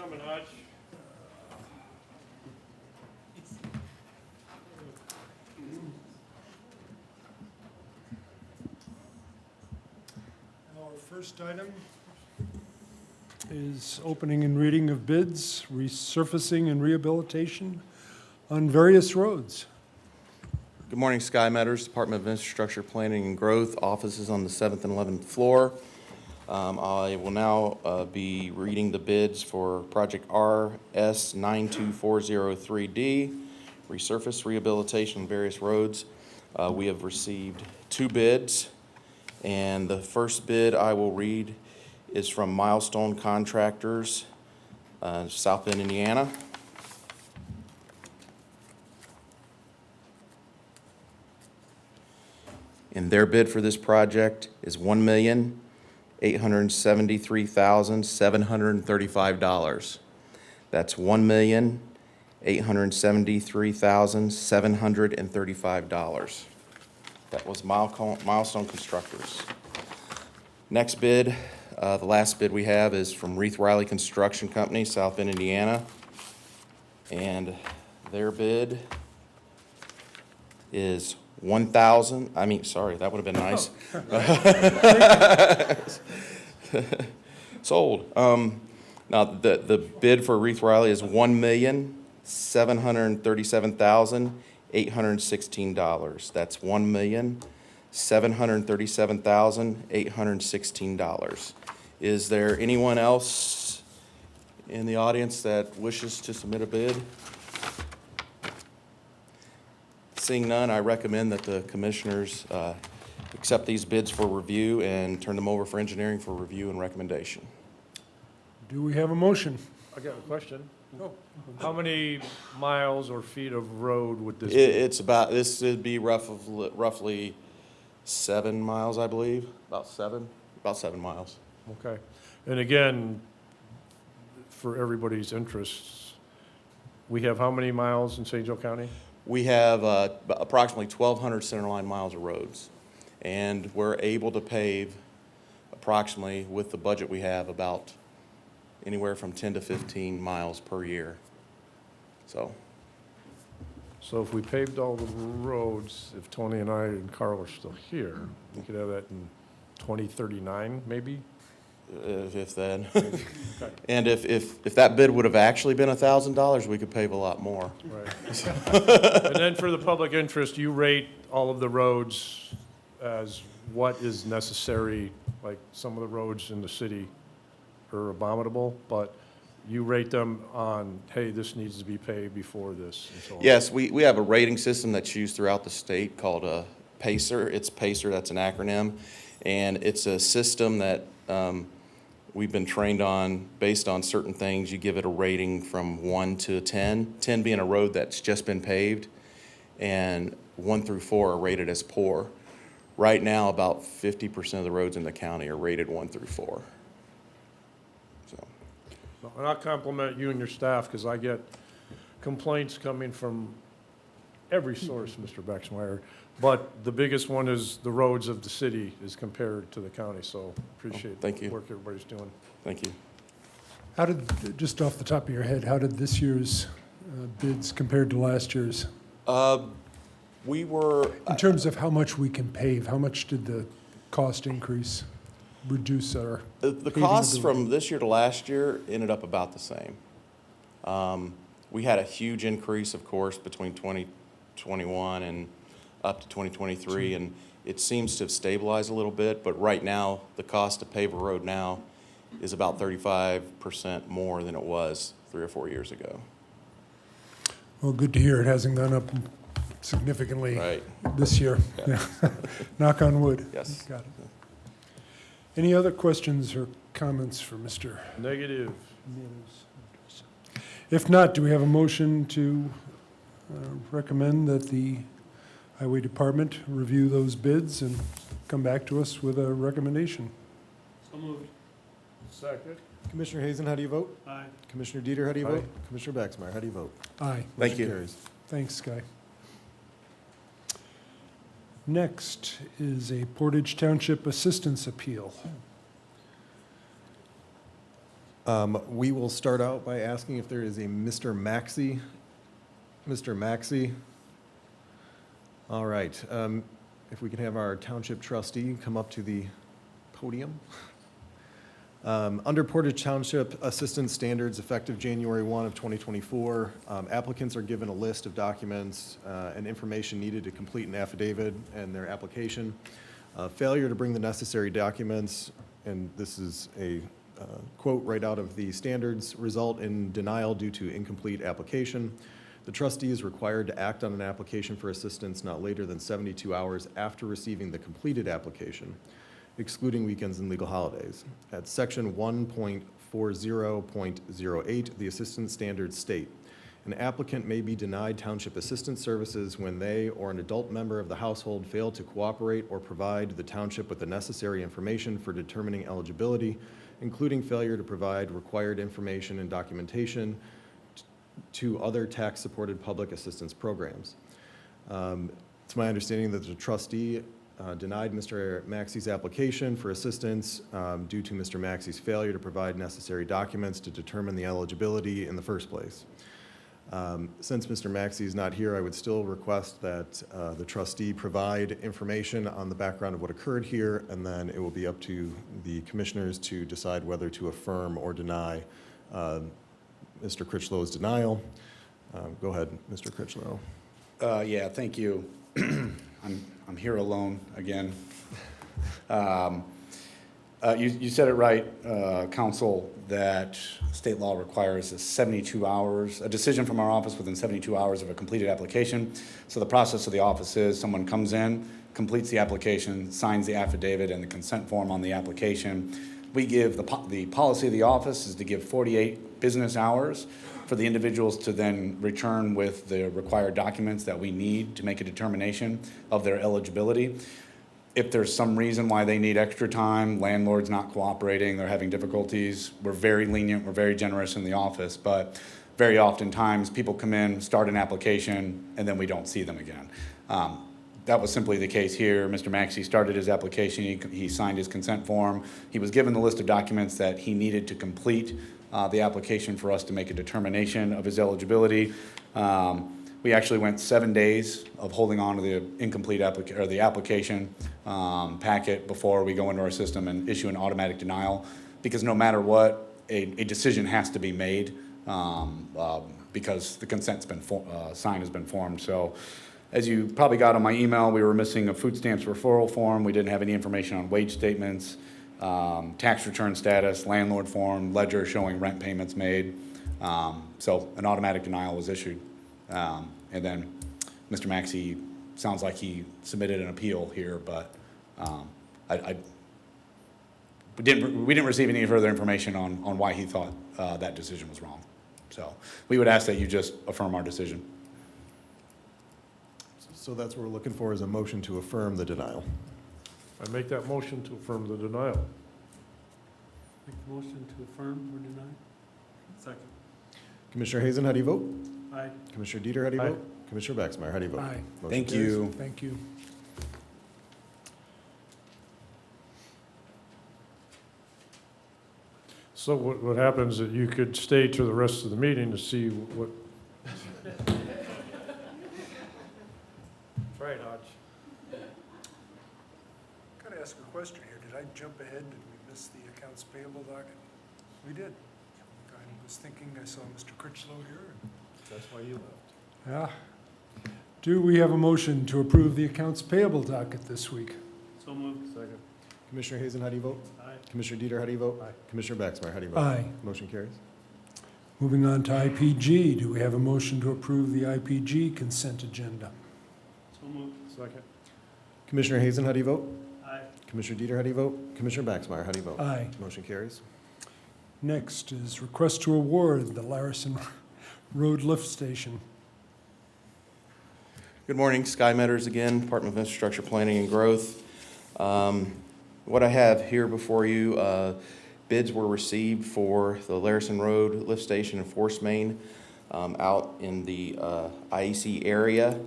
Come a notch. Our first item is opening and reading of bids, resurfacing and rehabilitation on various roads. Good morning, Sky Meadows, Department of Infrastructure Planning and Growth, offices on the 7th and 11th floor. I will now be reading the bids for project RS 92403D, resurface rehabilitation on various roads. We have received 2 bids, and the first bid I will read is from Milestone Contractors, South Bend, Indiana. And their bid for this project is $1,873,735. That's $1,873,735. That was Milestone Constructors. Next bid, the last bid we have is from Reith Riley Construction Company, South Bend, Indiana. And their bid is that would have been nice. Sold. Now, the bid for Reith Riley is $1,737,816. That's $1,737,816. Is there anyone else in the audience that wishes to submit a bid? Seeing none, I recommend that the commissioners accept these bids for review and turn them over for engineering for review and recommendation. Do we have a motion? I got a question. Oh. How many miles or feet of road would this be? This would be roughly 7 miles, I believe, about 7 miles. Okay. And again, for everybody's interests, we have how many miles in St. Joe County? We have approximately 1,200 centerline miles of roads, and we're able to pave approximately, with the budget we have, about anywhere from 10 to 15 miles per year. So So if we paved all the roads, if Tony and I and Carl are still here, we could have that in 2039, maybe? if then. And if that bid would have actually been $1,000, we could pave a lot more. Right. And then for the public interest, you rate all of the roads as what is necessary, like some of the roads in the city are abominable, but you rate them on, hey, this needs to be paved before this, and so on. Yes, we have a rating system that's used throughout the state called PACER. It's PACER, that's an acronym, and it's a system that we've been trained on based on certain things. You give it a rating from 1 to 10, 10 being a road that's just been paved, and 1 through 4 are rated as poor. Right now, about 50% of the roads in the county are rated 1 through 4. So, And I'll compliment you and your staff, because I get complaints coming from every source, Mr. Baxmeyer. But the biggest one is the roads of the city as compared to the county, so appreciate thank you. the work everybody's doing. thank you. How did, just off the top of your head, how did this year's bids compared to last year's? We were, In terms of how much we can pave, how much did the cost increase reduce our the paving costs ability? from this year to last year ended up about the same. We had a huge increase, of course, between 2021 and up to 2023, and it seems to have stabilized a little bit, but right now, the cost to pave a road now is about 35% more than it was 3 or 4 years ago. Well, good to hear it hasn't gone up significantly Right. this year. Yeah. Knock on wood. Yes. Got it. Any other questions or comments for Mr. Negative. Meadows? If not, do we have a motion to recommend that the Highway Department review those bids and come back to us with a recommendation? So moved. Second. Commissioner Hazen, how do you vote? Aye. Commissioner Dieter, how do you Aye. vote? Commissioner Baxmeyer, how do you vote? Aye. Thank Motion you. carries. Thanks, Sky. Next is a Portage Township Assistance Appeal. We will start out by asking if there is a Mr. Maxey. Mr. Maxey. All right. If we can have our township trustee come up to the podium. Under Portage Township Assistance Standards, effective January 1 of 2024, applicants are given a list of documents and information needed to complete an affidavit and their application. Failure to bring the necessary documents, and this is a quote right out of the standards, result in denial due to incomplete application. The trustee is required to act on an application for assistance not later than 72 hours after receiving the completed application, excluding weekends and legal holidays. At section 1.40.08, the assistance standards state, an applicant may be denied township assistance services when they or an adult member of the household fail to cooperate or provide the township with the necessary information for determining eligibility, including failure to provide required information and documentation to other tax-supported public assistance programs. It's my understanding that the trustee denied Mr. Maxey's application for assistance due to Mr. Maxey's failure to provide necessary documents to determine the eligibility in the first place. Since Mr. Maxey is not here, I would still request that the trustee provide information on the background of what occurred here, and then it will be up to the commissioners to decide whether to affirm or deny Mr. Critchlow's denial. Go ahead, Mr. Critchlow. Yeah, thank you. I'm here alone again. You said it right, Council, that state law requires 72 hours, a decision from our office within 72 hours of a completed application. So the process of the office is someone comes in, completes the application, signs the affidavit and the consent form on the application. We give, the policy of the office is to give 48 business hours for the individuals to then return with the required documents that we need to make a determination of their eligibility. If there's some reason why they need extra time, landlord's not cooperating, they're having difficulties, we're very lenient, we're very generous in the office, but very oftentimes people come in, start an application, and then we don't see them again. That was simply the case here. Mr. Maxey started his application, he signed his consent form, he was given the list of documents that he needed to complete the application for us to make a determination of his eligibility. We actually went 7 days of holding on to the incomplete application packet before we go into our system and issue an automatic denial, because no matter what, a decision has to be made because the consent's been sign has been formed. So, as you probably got on my email, we were missing a food stamps referral form. We didn't have any information on wage statements, tax return status, landlord form, ledger showing rent payments made. So an automatic denial was issued. And then Mr. Maxey sounds like he submitted an appeal here, but we didn't receive any further information on why he thought that decision was wrong. So we would ask that you just affirm our decision. So that's what we're looking for, is a motion to affirm the denial. I make that motion to affirm the denial. Make the motion to affirm or deny? Second. Commissioner Hazen, how do you vote? Aye. Commissioner Dieter, how do you Aye. vote? Commissioner Baxmeyer, how do you vote? Aye. Motion Thank carries. you. Thank you. So what happens is that you could stay to the rest of the meeting to see what. That's right, Hodge. Got to ask a question here. Did I jump ahead? Did we miss the accounts payable docket? We did. I was thinking I saw Mr. Critchlow here. That's why you left. Yeah. Do we have a motion to approve the accounts payable docket this week? So moved. Second. Commissioner Hazen, how do you vote? Aye. Commissioner Dieter, how do you vote? Aye. Commissioner Baxmeyer, how do you vote? Aye. Motion carries. Moving on to IPG. Do we have a motion to approve the IPG consent agenda? So moved. Second. Commissioner Hazen, how do you vote? Aye. Commissioner Dieter, how do you vote? Commissioner Baxmeyer, how do you vote? Aye. Motion carries. Next is request to award the Larison Road Lift Station. Good morning, Sky Metters again, Department of Infrastructure Planning and Growth. What I have here before you, bids were received for the Larison Road Lift Station and Force Main out in the IEC area.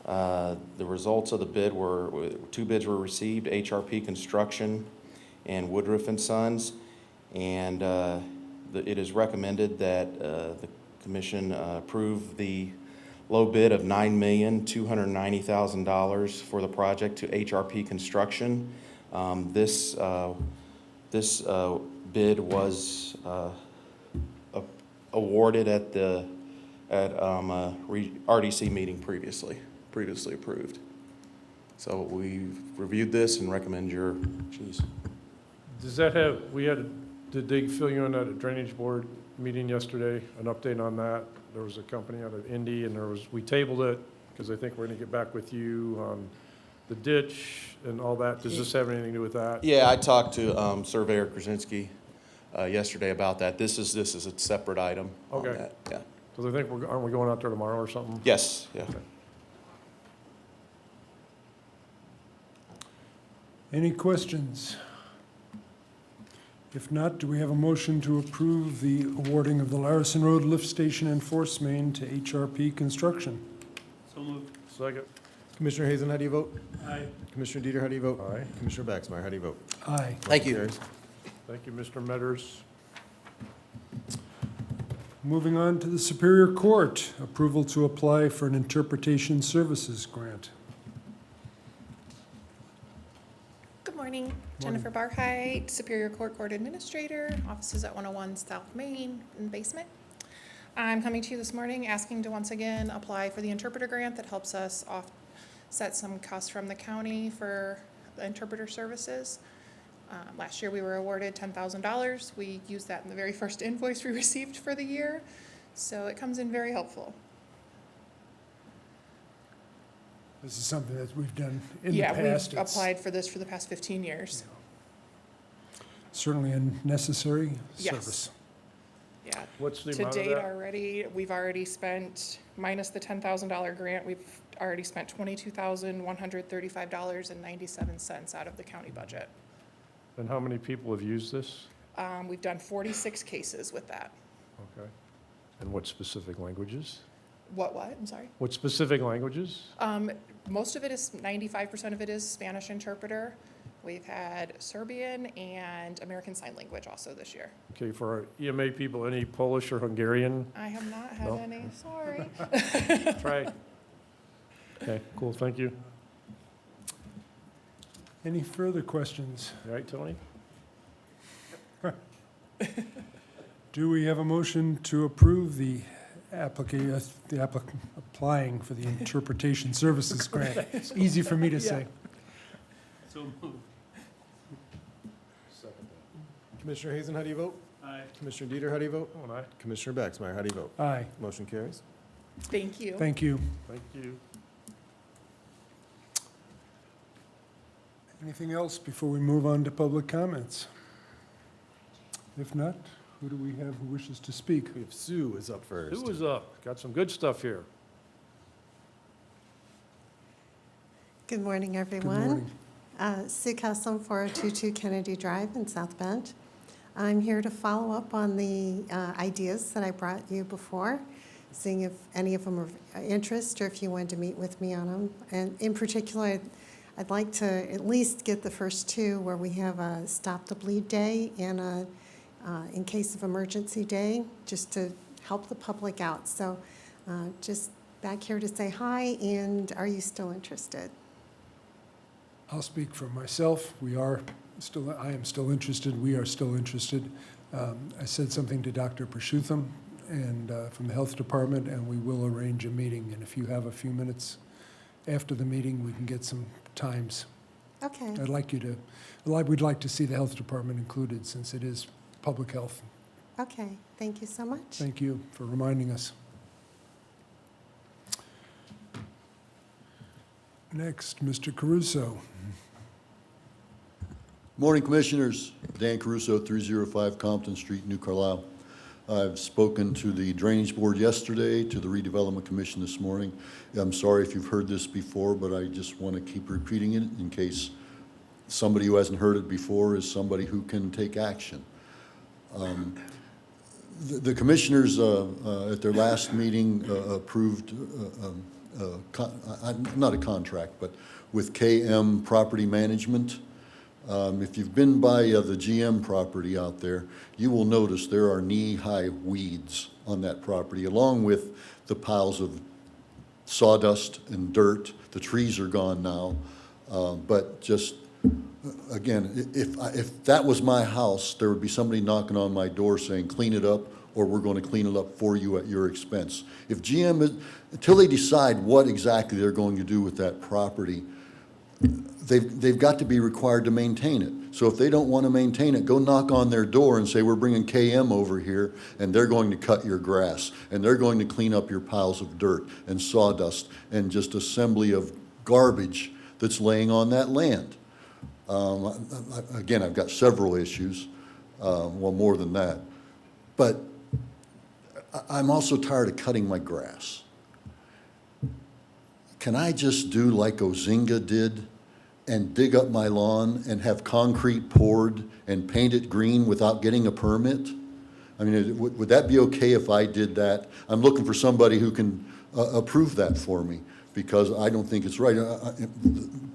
The results of the bid were, 2 bids were received, HRP Construction and Woodruff and Sons. And it is recommended that the commission approve the low bid of $9,290,000 for the project to HRP Construction. This bid was awarded at the RDC meeting previously approved. So we've reviewed this and recommend your choose. Does that have, did they fill you in at a drainage board meeting yesterday, an update on that? There was a company out of Indy, and we tabled it, because I think we're gonna get back with you on the ditch and all that. Does this have anything to do with that? Yeah, I talked to Surveyor Krasinski yesterday about that. This is a separate item on Okay. that. Yeah. Because I think aren't we going out there tomorrow or something? Yes, yeah. Any questions? If not, do we have a motion to approve the awarding of the Larison Road Lift Station and Force Main to HRP Construction? So moved. Second. Commissioner Hazen, how do you vote? Aye. Commissioner Dieter, how do you vote? Aye. Commissioner Baxmeyer, how do you vote? Aye. Thank you. Motion carries. Thank you, Mr. Metters. Moving on to the Superior Court, approval to apply for an interpretation services grant. Good morning, Jennifer Barheit, Superior Court Court Administrator, offices at 101 South Main in the basement. I'm coming to you this morning asking to once again apply for the interpreter grant that helps us offset some costs from the county for the interpreter services. Last year we were awarded $10,000. We used that in the very first invoice we received for the year, so it comes in very helpful. This is something that we've done in the Yeah, past. we've It's applied for this for the past 15 years. certainly a necessary Yes. service. Yeah. What's the To amount of date that? already, we've already spent, minus the $10,000 grant, we've already spent $22,135.97 out of the county budget. And how many people have used this? We've done 46 cases with that. Okay. And what specific languages? What, I'm sorry? What specific languages? Most of it is, 95% of it is Spanish interpreter. We've had Serbian and American Sign Language also this year. Okay, for our EMA people, any Polish or Hungarian? I have not had No? any, sorry. Try. Okay, cool, thank you. Any further questions? You all right, Tony? Do we have a motion to approve the applying for the interpretation services grant? It's easy for me to say. So moved. Commissioner Hazen, how do you vote? Aye. Commissioner Dieter, how do you vote? Oh, and I, Commissioner Baxmeyer, how do you vote? Aye. Motion carries. Thank you. Thank you. thank you. Anything else before we move on to public comments? If not, who do we have who wishes to speak? We have Sue is up first. Who was up? Got some good stuff here. Good morning, Good everyone. morning. Sue Kessler, 4022 Kennedy Drive in South Bend. I'm here to follow up on the ideas that I brought you before, seeing if any of them are of interest or if you wanted to meet with me on them. And in particular, I'd like to at least get the first two where we have a Stop the Bleed Day and a in case of emergency day, just to help the public out. So just back here to say hi, and are you still interested? I'll speak for myself. I am still interested. We are still interested. I said something to Dr. Pershutham and from the Health Department, and we will arrange a meeting. And if you have a few minutes after the meeting, we can get some times. Okay. We'd like to see the Health Department included since it is public health. Okay, thank you so much. Thank you for reminding us. Next, Mr. Caruso. Morning, Commissioners. Dan Caruso, 305 Compton Street, New Carlisle. I've spoken to the Drainage Board yesterday, to the Redevelopment Commission this morning. I'm sorry if you've heard this before, but I just want to keep repeating it in case somebody who hasn't heard it before is somebody who can take action. The Commissioners at their last meeting approved, not a contract, but with KM Property Management If you've been by the GM property out there, you will notice there are knee-high weeds on that property, along with the piles of sawdust and dirt. The trees are gone now, but just, again, if that was my house, there would be somebody knocking on my door saying, clean it up, or we're going to clean it up for you at your expense. If GM is, until they decide what exactly they're going to do with that property, they've got to be required to maintain it. So if they don't want to maintain it, go knock on their door and say, we're bringing KM over here, and they're going to cut your grass, and they're going to clean up your piles of dirt and sawdust and just assembly of garbage that's laying on that land. Again, I've got several issues, well, more than that. But I'm also tired of cutting my grass. Can I just do like Ozinga did and dig up my lawn and have concrete poured and paint it green without getting a permit? I mean, would that be okay if I did that? I'm looking for somebody who can approve that for me, because I don't think it's right.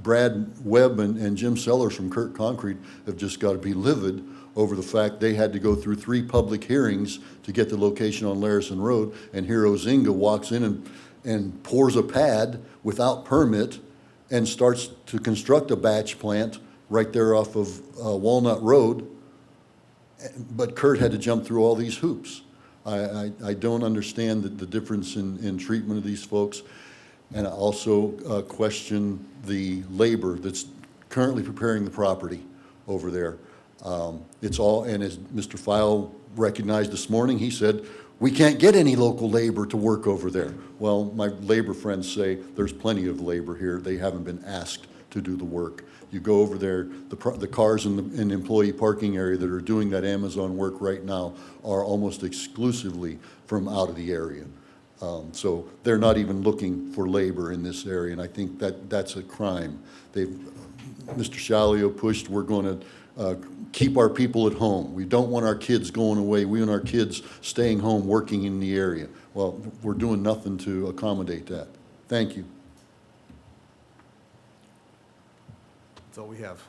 Brad Webb and Jim Sellers from Kurt Concrete have just got to be livid over the fact they had to go through 3 public hearings to get the location on Larison Road, and here Ozinga walks in and pours a pad without permit and starts to construct a batch plant right there off of Walnut Road. But Kurt had to jump through all these hoops. I don't understand the difference in treatment of these folks. And I also question the labor that's currently preparing the property over there. It's all, and as Mr. File recognized this morning, he said, we can't get any local labor to work over there. Well, my labor friends say there's plenty of labor here. They haven't been asked to do the work. You go over there, the cars in the employee parking area that are doing that Amazon work right now are almost exclusively from out of the area. So they're not even looking for labor in this area, and I think that's a crime. Mr. Shalio pushed, we're going to keep our people at home. We don't want our kids going away. We want our kids staying home, working in the area. Well, we're doing nothing to accommodate that. Thank you. That's all we have.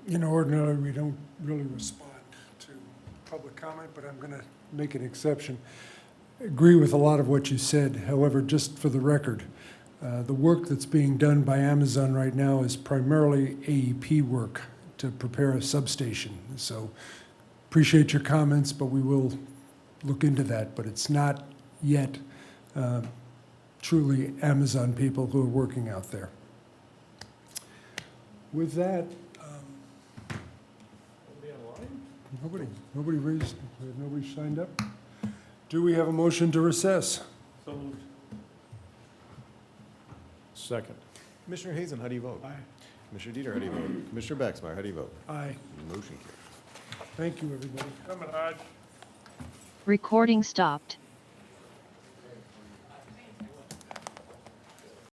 You know, ordinarily, we don't really respond to public comment, but I'm going to make an exception. Agree with a lot of what you said. However, just for the record, the work that's being done by Amazon right now is primarily AEP work to prepare a substation. So appreciate your comments, but we will look into that. But it's not yet truly Amazon people who are working out there. With that, nobody raised, nobody signed up. Do we have a motion to recess? So moved. Second. Commissioner Hazen, how do you vote? Aye. Commissioner Dieter, how do you vote? Commissioner Baxmeyer, how do you vote? Aye. Motion carries. Thank you, everybody. Coming, Hodge. Recording stopped.